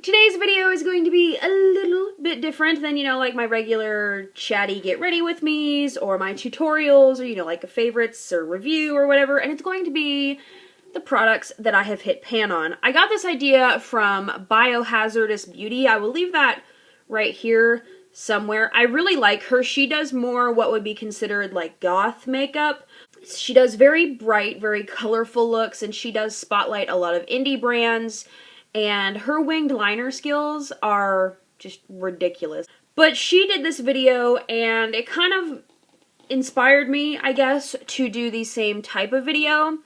Today's video is going to be a little bit different than, like my regular chatty get ready with me's or my tutorials or, like a favorites or review or whatever, and it's going to be the products that I have hit pan on. I got this idea from Biohazardous Beauty. I will leave that right here somewhere. I really like her. She does more what would be considered like goth makeup. She does very bright, very colorful looks, and she does spotlight a lot of indie brands. And her winged liner skills are just ridiculous. But she did this video and it kind of inspired me, I guess, to do the same type of video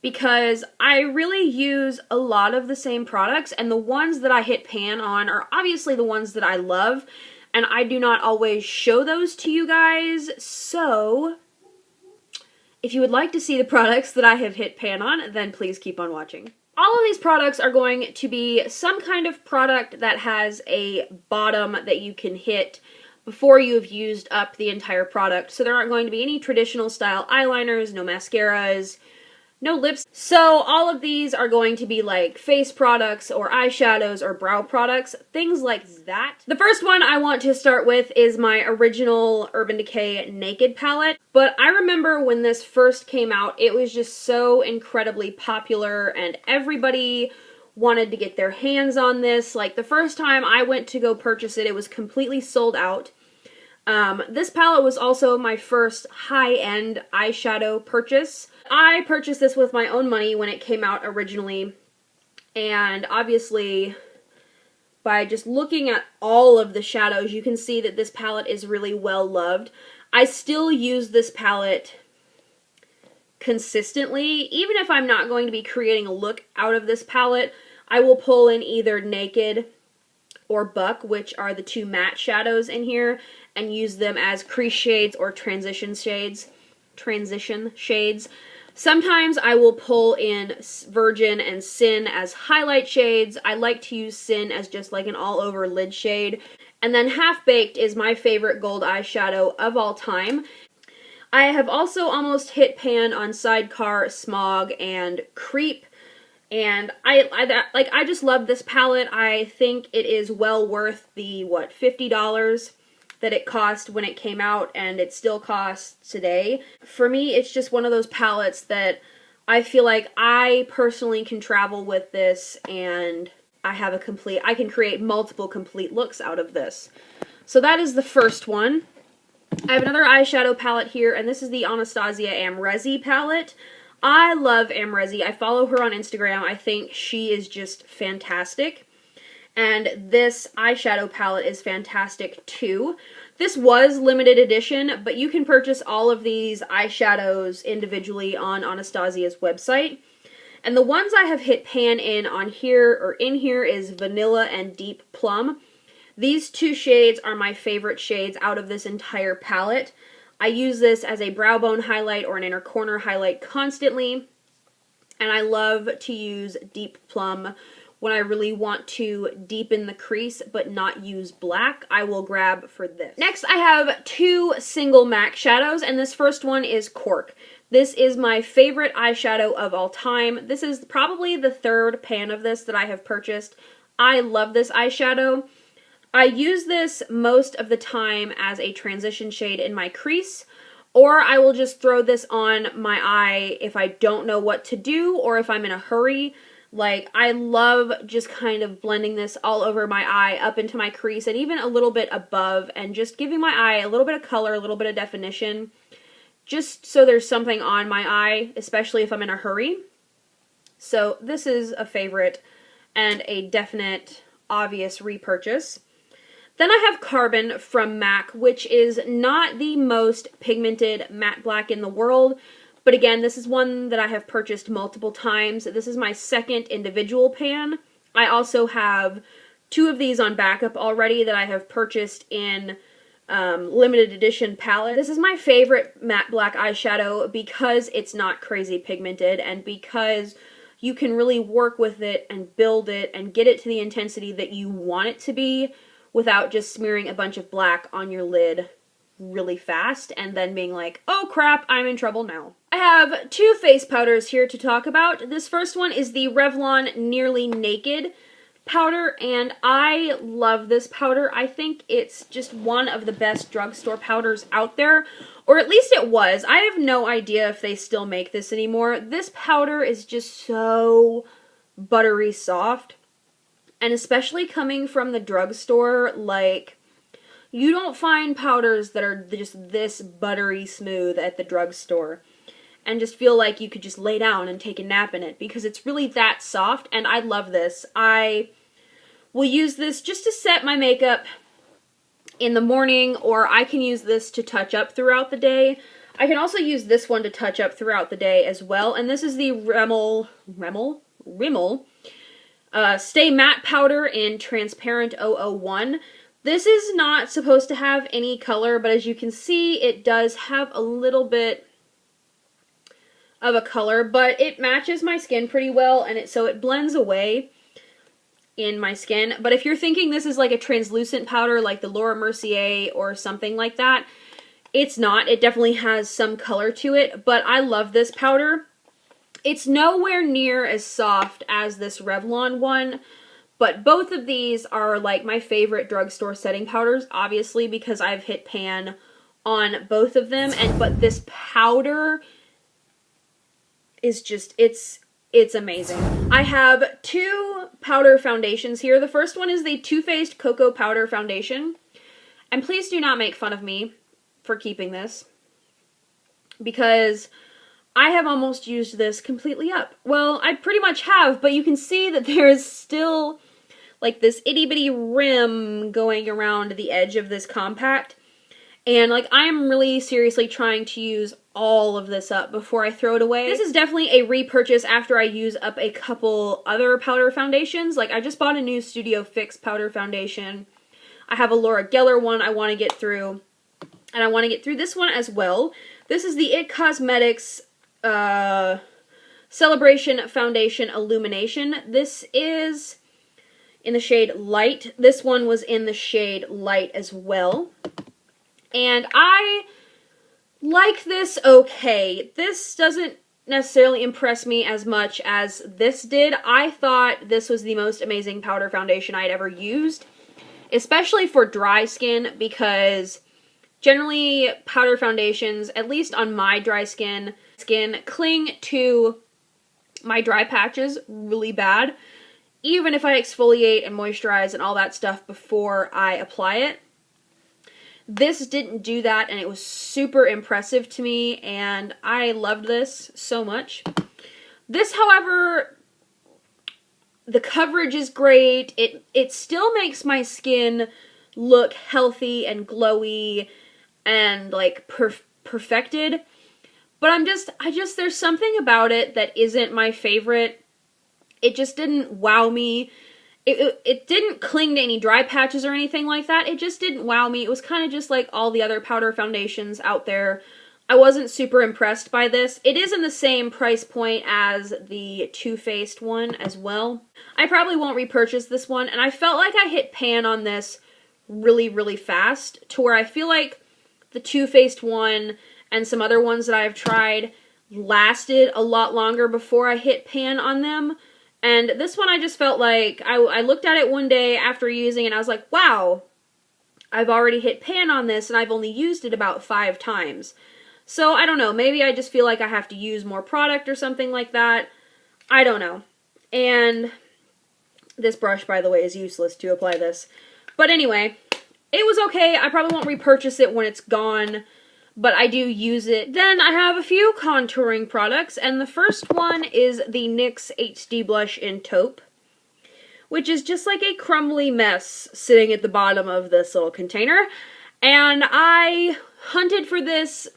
because I really use a lot of the same products, and the ones that I hit pan on are obviously the ones that I love, and I do not always show those to you guys. So if you would like to see the products that I have hit pan on, then please keep on watching. All of these products are going to be some kind of product that has a bottom that you can hit before you have used up the entire product. So there aren't going to be any traditional style eyeliners, no mascaras, no lips. So all of these are going to be like face products or eyeshadows or brow products, things like that. The first one I want to start with is my original Urban Decay Naked palette. But I remember when this first came out, it was just so incredibly popular and everybody wanted to get their hands on this. Like the first time I went to go purchase it, it was completely sold out. This palette was also my first high-end eyeshadow purchase. I purchased this with my own money when it came out originally, and obviously by just looking at all of the shadows, you can see that this palette is really well loved. I still use this palette consistently. Even if I'm not going to be creating a look out of this palette, I will pull in either Naked or Buck, which are the two matte shadows in here, and use them as crease shades or transition shades. Sometimes I will pull in Virgin and Sin as highlight shades. I like to use Sin as just like an all-over lid shade. And then Half Baked is my favorite gold eyeshadow of all time. I have also almost hit pan on Sidecar, Smog, and Creep. And I just love this palette. I think it is well worth the, $50 that it cost when it came out, and it still costs today. For me, it's just one of those palettes that I feel like I personally can travel with this, and I can create multiple complete looks out of this. So that is the first one. I have another eyeshadow palette here, and this is the Anastasia Amrezy palette. I love Amrezy. I follow her on Instagram. I think she is just fantastic. And this eyeshadow palette is fantastic too. This was limited edition, but you can purchase all of these eyeshadows individually on Anastasia's website. And the ones I have hit pan in here is Vanilla and Deep Plum. These two shades are my favorite shades out of this entire palette. I use this as a brow bone highlight or an inner corner highlight constantly. And I love to use Deep Plum when I really want to deepen the crease but not use black. I will grab for this. Next, I have two single MAC shadows, and this first one is Cork. This is my favorite eyeshadow of all time. This is probably the third pan of this that I have purchased. I love this eyeshadow. I use this most of the time as a transition shade in my crease, or I will just throw this on my eye if I don't know what to do or if I'm in a hurry. Like, I love just kind of blending this all over my eye, up into my crease, and even a little bit above, and just giving my eye a little bit of color, a little bit of definition, just so there's something on my eye, especially if I'm in a hurry. So this is a favorite and a definite, obvious repurchase. Then I have Carbon from MAC, which is not the most pigmented matte black in the world. But again, this is one that I have purchased multiple times. This is my second individual pan. I also have two of these on backup already that I have purchased in limited edition palette. This is my favorite matte black eyeshadow because it's not crazy pigmented and because you can really work with it and build it and get it to the intensity that you want it to be without just smearing a bunch of black on your lid really fast and then being like, oh crap, I'm in trouble now. I have two face powders here to talk about. This first one is the Revlon Nearly Naked powder, and I love this powder. I think it's just one of the best drugstore powders out there, or at least it was. I have no idea if they still make this anymore. This powder is just so buttery soft, and especially coming from the drugstore, like, you don't find powders that are just this buttery smooth at the drugstore and just feel like you could just lay down and take a nap in it, because it's really that soft, and I love this. I will use this just to set my makeup in the morning, or I can use this to touch up throughout the day. I can also use this one to touch up throughout the day as well, and this is the Rimmel Stay Matte Powder in Transparent 001. This is not supposed to have any color, but as you can see, it does have a little bit of a color, but it matches my skin pretty well, and so it blends away in my skin. But if you're thinking this is like a translucent powder like the Laura Mercier or something like that, it's not. It definitely has some color to it, but I love this powder. It's nowhere near as soft as this Revlon one, but both of these are like my favorite drugstore setting powders, obviously, because I've hit pan on both of them. But this powder is just, it's amazing. I have two powder foundations here. The first one is the Too Faced Cocoa Powder Foundation. And please do not make fun of me for keeping this, because I have almost used this completely up. Well, I pretty much have, but you can see that there is still like this itty bitty rim going around the edge of this compact. And like, I'm really seriously trying to use all of this up before I throw it away. This is definitely a repurchase after I use up a couple other powder foundations. Like, I just bought a new Studio Fix powder foundation. I have a Laura Geller one I want to get through. And I want to get through this one as well. This is the IT Cosmetics Celebration Foundation Illumination. This is in the shade Light. This one was in the shade Light as well. And I like this okay. This doesn't necessarily impress me as much as this did. I thought this was the most amazing powder foundation I'd ever used, especially for dry skin, because generally powder foundations, at least on my dry skin, cling to my dry patches really bad, even if I exfoliate and moisturize and all that stuff before I apply it. This didn't do that, and it was super impressive to me, and I loved this so much. This, however, the coverage is great. It still makes my skin look healthy and glowy and like perfected, but there's something about it that isn't my favorite. It just didn't wow me. It didn't cling to any dry patches or anything like that. It just didn't wow me. It was kind of just like all the other powder foundations out there. I wasn't super impressed by this. It is in the same price point as the Too Faced one as well. I probably won't repurchase this one, and I felt like I hit pan on this really, really fast, to where I feel like the Too Faced one and some other ones that I've tried lasted a lot longer before I hit pan on them. And this one, I just felt like, I looked at it one day after using it, and I was like, wow, I've already hit pan on this, and I've only used it about 5 times. So, I don't know, maybe I just feel like I have to use more product or something like that. I don't know. And this brush, by the way, is useless to apply this. But anyway, it was okay. I probably won't repurchase it when it's gone, but I do use it. Then I have a few contouring products, and the first one is the NYX HD Blush in Taupe, which is just like a crumbly mess sitting at the bottom of this little container. And I hunted for this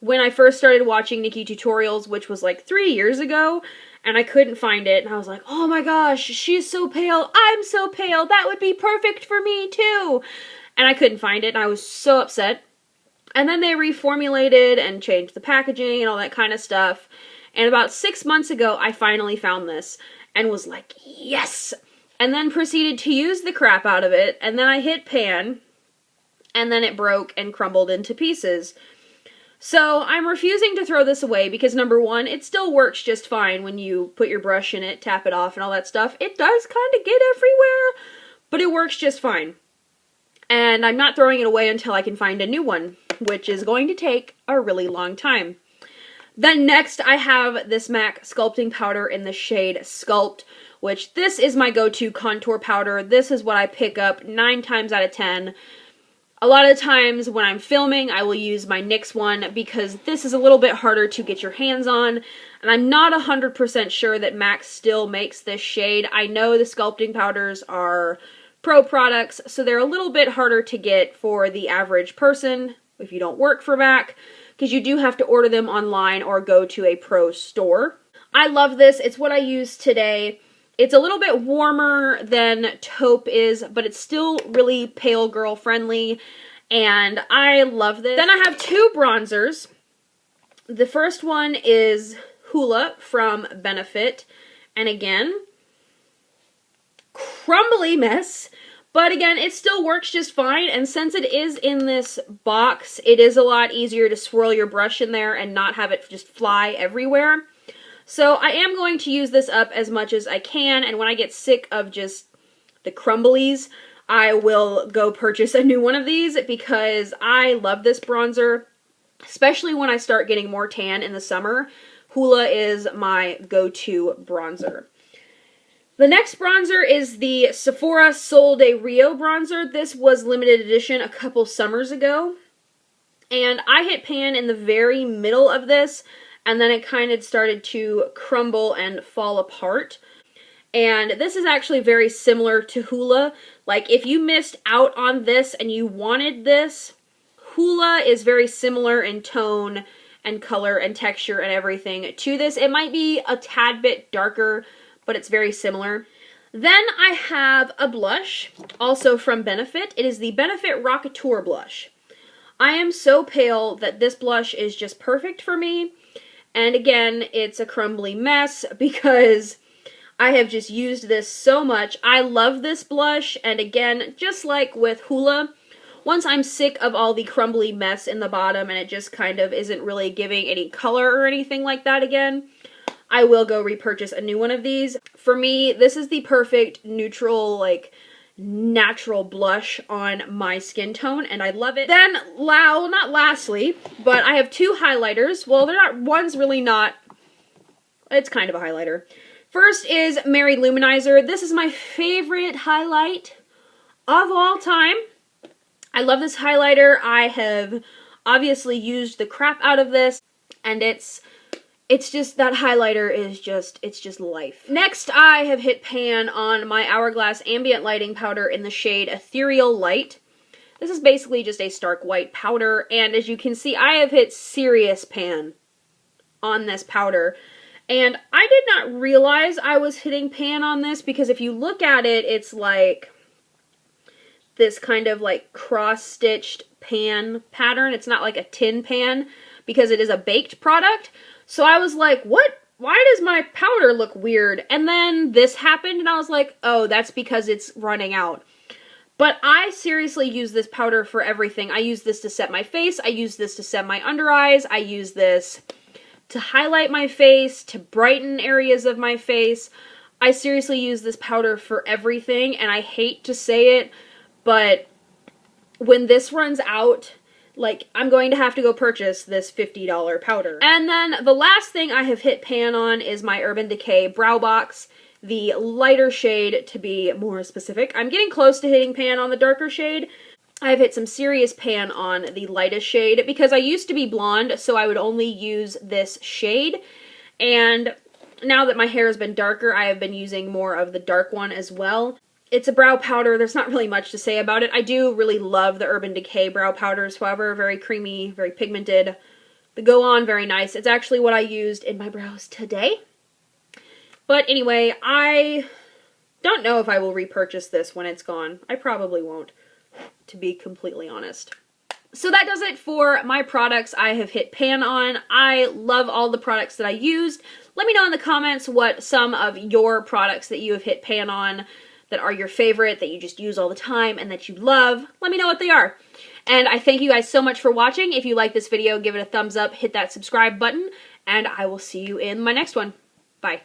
when I first started watching Nikkie tutorials, which was like 3 years ago, and I couldn't find it, and I was like, oh my gosh, she's so pale, I'm so pale, that would be perfect for me too! And I couldn't find it, and I was so upset. And then they reformulated and changed the packaging and all that kind of stuff. And about 6 months ago, I finally found this and was like, yes! And then proceeded to use the crap out of it. And then I hit pan, and then it broke and crumbled into pieces. So I'm refusing to throw this away because number one, it still works just fine when you put your brush in it, tap it off and all that stuff. It does kind of get everywhere, but it works just fine. And I'm not throwing it away until I can find a new one, which is going to take a really long time. Then next I have this MAC sculpting powder in the shade Sculpt, which this is my go-to contour powder. This is what I pick up 9 times out of 10. A lot of times when I'm filming, I will use my NYX one because this is a little bit harder to get your hands on, and I'm not 100% sure that MAC still makes this shade. I know the sculpting powders are pro products, so they're a little bit harder to get for the average person if you don't work for MAC, because you do have to order them online or go to a pro store. I love this. It's what I use today. It's a little bit warmer than taupe is, but it's still really pale girl friendly, and I love this. Then I have 2 bronzers. The first one is Hoola from Benefit, and again, crumbly mess, but again, it still works just fine, and since it is in this box, it is a lot easier to swirl your brush in there and not have it just fly everywhere. So I am going to use this up as much as I can, and when I get sick of just the crumblies, I will go purchase a new one of these because I love this bronzer, especially when I start getting more tan in the summer. Hoola is my go-to bronzer. The next bronzer is the Sephora Sol de Rio bronzer. This was limited edition a couple summers ago, and I hit pan in the very middle of this, and then it kind of started to crumble and fall apart. And this is actually very similar to Hoola. Like, if you missed out on this and you wanted this, Hoola is very similar in tone and color and texture and everything to this. It might be a tad bit darker, but it's very similar. Then I have a blush, also from Benefit. It is the Benefit Rockateur blush. I am so pale that this blush is just perfect for me. And again, it's a crumbly mess because I have just used this so much. I love this blush, and again, just like with Hoola, once I'm sick of all the crumbly mess in the bottom and it just kind of isn't really giving any color or anything like that again, I will go repurchase a new one of these. For me, this is the perfect neutral, like, natural blush on my skin tone, and I love it. Then, not lastly, but I have 2 highlighters. Well, they're not, one's really not, it's kind of a highlighter. First is Mary Luminizer. This is my favorite highlight of all time. I love this highlighter. I have obviously used the crap out of this, and it's just, that highlighter is just, it's just life. Next, I have hit pan on my Hourglass Ambient Lighting Powder in the shade Ethereal Light. This is basically just a stark white powder, and as you can see, I have hit serious pan on this powder. And I did not realize I was hitting pan on this, because if you look at it, it's like this kind of like cross-stitched pan pattern. It's not like a tin pan, because it is a baked product. So I was like, what? Why does my powder look weird? And then this happened, and I was like, oh, that's because it's running out. But I seriously use this powder for everything. I use this to set my face. I use this to set my under eyes. I use this to highlight my face, to brighten areas of my face. I seriously use this powder for everything, and I hate to say it, but when this runs out, like, I'm going to have to go purchase this $50 powder. And then the last thing I have hit pan on is my Urban Decay Brow Box, the lighter shade to be more specific. I'm getting close to hitting pan on the darker shade. I've hit some serious pan on the lightest shade because I used to be blonde, so I would only use this shade. And now that my hair has been darker, I have been using more of the dark one as well. It's a brow powder. There's not really much to say about it. I do really love the Urban Decay brow powders, however, very creamy, very pigmented. They go on very nice. It's actually what I used in my brows today. But anyway, I don't know if I will repurchase this when it's gone. I probably won't, to be completely honest. So that does it for my products I have hit pan on. I love all the products that I used. Let me know in the comments what some of your products that you have hit pan on that are your favorite, that you just use all the time, and that you love. Let me know what they are. And I thank you guys so much for watching. If you like this video, give it a thumbs up, hit that subscribe button, and I will see you in my next one. Bye.